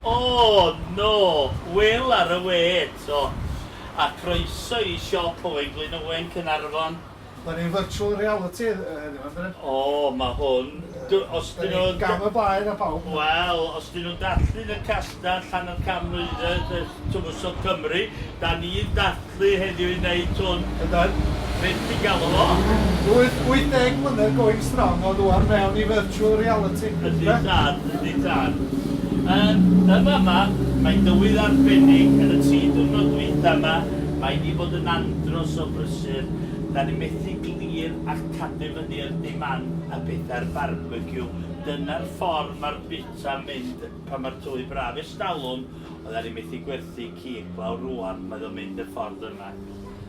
O, no! Wil ar y we eto. A croeso I siop Cigydd O.G.Owen Caernarfon. Da ni'n virtual reality heddiw, yndyn ni? O, mae hwn. Os dyn nhw'n... Gam y blaen a pawb. Wel, os dyn nhw'n dathlu'n y castell Caernarfon Tywys o Cymru, da ni'n dathlu heddiw I wneud hwn. Ydyn. Fynd I galw fo. 80 mlynedd going strong o ddwan mewn I virtual reality. Ydy tad, ydy tad. Yn fama, mae'n dywydd arbennig yn y 3 diwrnod dwytha yma, mae ni bod yn andros o brysur. Da ni methu glir ac cadw fyny'r diman a bethau'r barbecue. Dyna'r ffordd mae'r bita mynd pan mae'r tywy braf estalwm, o da ni methu gwerthu cig glaw rwan, mae ddo'n mynd y ffordd yma.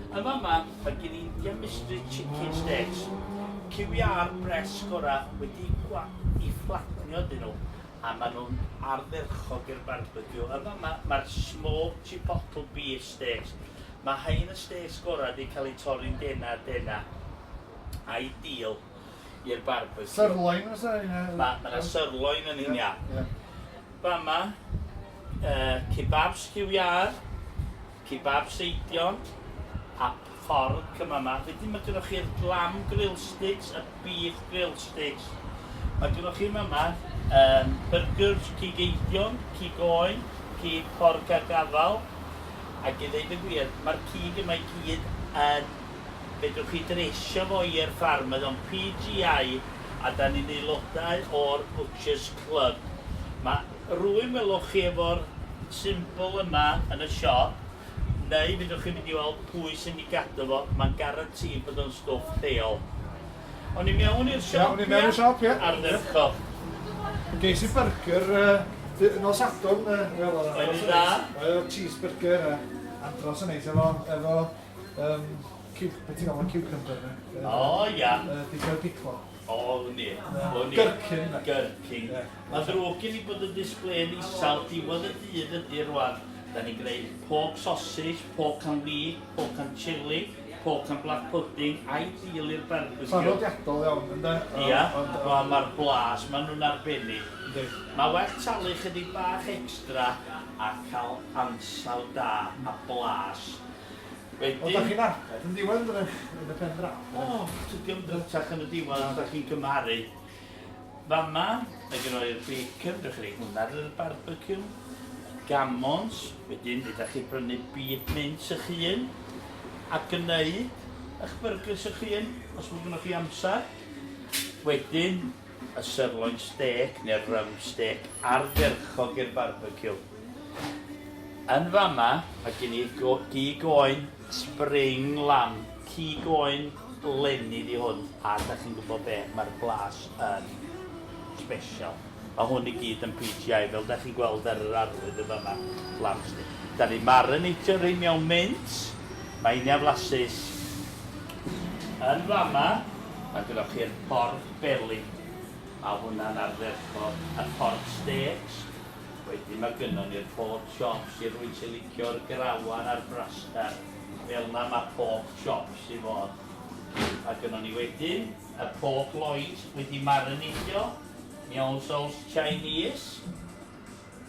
Yn fama, mae gen I Indian mystery chicken steaks. Ciwyar bres gora wedi I fflatnio dyn nhw, a maen nhw'n ardderchog i'r barbecue. Yn fama, mae'r smoked chipotle beef steaks. Mae hain y steaks gorau wedi cael ei torri'n dena. Ideal i'r barbecue. Sirloin oes e? Mae yna sirloin yn un iawn. Fama, kebabs ciwyar, kebab seidion, a fforc yma yma. Wedyn mae gennych chi'r lamb grill sticks a beef grill sticks. Mae gennych chi yma burgers cigeidion, cig oen, cig porc a gafal. Ac I ddeud y gwir, mae'r cig yma I gyd yn fedrwch chi dresio fo i'r ffarm, oedd o'n PGI a da ni'n aelodau o'r Butchers Club. Mae rhywun welwch chi efo'r symbol yma yn y siop, neu fedrwch chi mynd I weld pwy sy'n I gadw fo, mae'n garanti bod o'n stwff leol. O'n I mewn i'r siop, O'n I mewn i'r siop, ie. Ardderchog. Geis I burger nos Sadwrn, Oedd I dda? Oedd cheeseburger, andros yn neis efo beth ti'n gael cucumber. O, ia. Digon pickle. O, ni. Gyrcyn. Gyrcyn. Mae ddrwg gen I bod y display yn isal diwedd y dydd ydy rwan. Da ni'n gwneud pork sausage, pork and leek, pork and chili, pork and black pudding, ideal i'r barbecue. Traddodiadol iawn, ynddo? Ia, mae'r blas, maen nhw'n arbennig. Mae well talu chydig bach extra a cael ansawd da a blas. Ond da chi'n arbed yn diwedd yn y pen draw? O, tydi o'n drytach yn y diwedd os da chi'n cymharu. Fama, mae gen i'r bacon, rydych chi'n hwnna ar y barbecue. Gammons, wedyn ydych chi'n brynu beef mince eich hun. A gwneud eich burgers eich hun, os mae gennych chi amser. Wedyn, y sirloin steak neu'r rum steak ardderchog i'r barbecue. Yn fama, mae gen I gig oen spring lamb, cig oen lenni di hwn, a da chi'n gwybod be, mae'r blas yn special. Mae hwn I gyd yn PGI, fel da chi'n gweld ar yr arwydd y fama, lamb steak. Da ni marinatio rhain mewn mint, mae unia flasus. Yn fama, mae gyda chi'r pork belly. Mae hwnna'n ardderchog a pork steaks. Wedyn mae gynnon ni'r pork chops I rwy'n sy'n licio'r grawan a'r brastar. Fel yna mae pork chops I fod. Mae gynnon ni wedyn y pork loins wedi marinatio mewn sauce Chinese.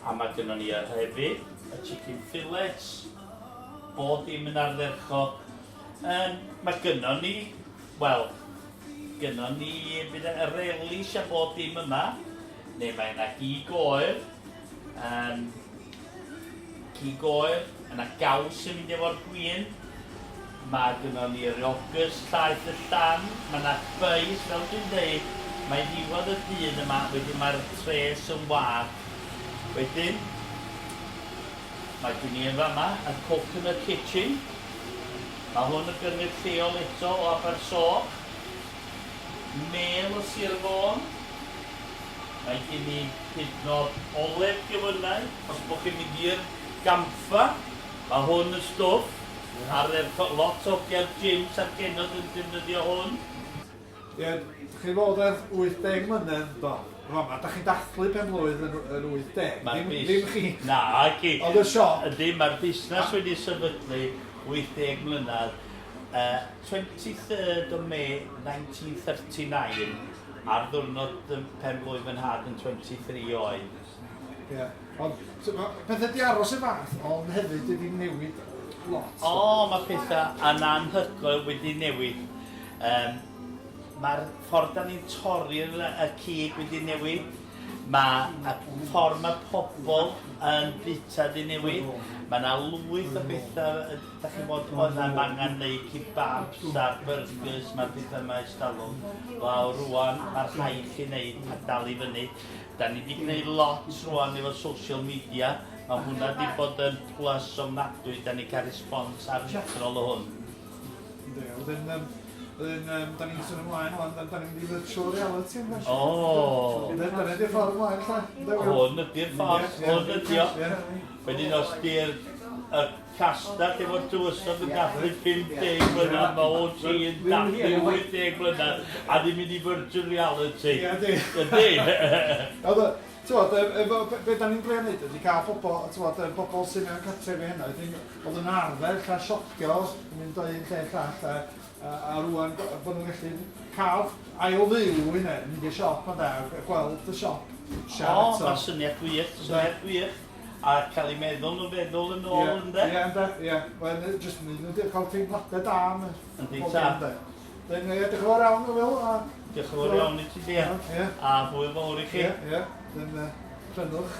A mae gynnon ni hefyd y chicken fillets. Bod dim yn ardderchog. Mae gynnon ni, wel, gynnon ni bydd y relish a bod dim yma, neu mae yna gig oer, yna gaws yn mynd efo'r gwyn, mae gynnon ni'r iogurt llaeth y llan, mae yna beis, fel dwi'n dweud, mae ddiwedd y dydd yma, wedyn mae'r tres yn wag. Wedyn, mae gen I yn fama yn coconut kitchen, mae hwn yn gynnydd lleol eto o Abersoch. Mel o Sir Fôn. Mae gen I hydnod olef gyfynnau, os bod chi'n mynd i'r gamfa. Mae hwn yn stwff. Lot o ger gyms ar genod yn defnyddio hwn. Ie, chi'n fod ar 80 mlynedd, do. Fama, da chi'n dathlu pen blwydd yn 80. Ddim chi. Na, chi. Ond y siop. Ydy, mae'r busnes wedi sefydlu 80 mlynedd. 23rd o May 1939 ar ddwrnod pen blwydd fy nhad yn 23 oed. Ond, pethau di aros y fath, ond hefyd wedi newid lot. Mae pethau yn anhygoel wedi newid. Mae'r ffordd da ni'n torri'r cig wedi newid. Mae y ffordd mae pobl yn bita di newid. Mae yna lwyth o bethau, da chi'n bod o'na angen neud kebabs a burgers, mae'r bethau yma estalwm. Wel, rwan, mae'r rhai chi wneud a dal i fyny. Da ni wedi gwneud lot rwan efo social media. Mae hwnna wedi bod yn plus ofnadwy, da ni cael respons aruthrol o hwn. Wedyn, da ni'n sôn ymlaen, da ni'n mynd i virtual reality yn felly. Da ni'n ffordd ymlaen, lle? Hwn ydy'r ffordd, hwn ydi o. Wedyn os di'r castad efo'r tywysog yn dathlu 50 mlynedd, mae OG yn dathlu 80 mlynedd, a ddim mynd i virtual reality. Ydy. Be da ni'n gleo wneud ydy cael bobl sy'n mewn cartrefi hynna, oedd yn arfer cael siopio, mynd o un lle llall, a rwan bod nhw'n gallu cael ail fyw hynny, mynd i'r siop yna, gweld y siop. Mae syniad gwych, a cael ei meddwl yn ôl ynddo. Ie, wel, jyst yn mynd cael teimladau da am y bobl ynddo. Diolch yn fawr iawn o fel. Diolch yn fawr iawn i ti di, a hwyl fawr i chi. Prynwch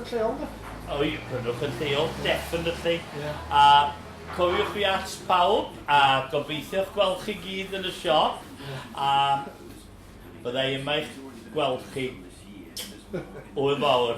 y lleol da. Oi, prynwch y lleol, definitely. A cofiwch fi at pawb, a gobeithio'ch gweld chi gyd yn y siop, a byddai yma i'ch gweld chi. Hwyl fawr.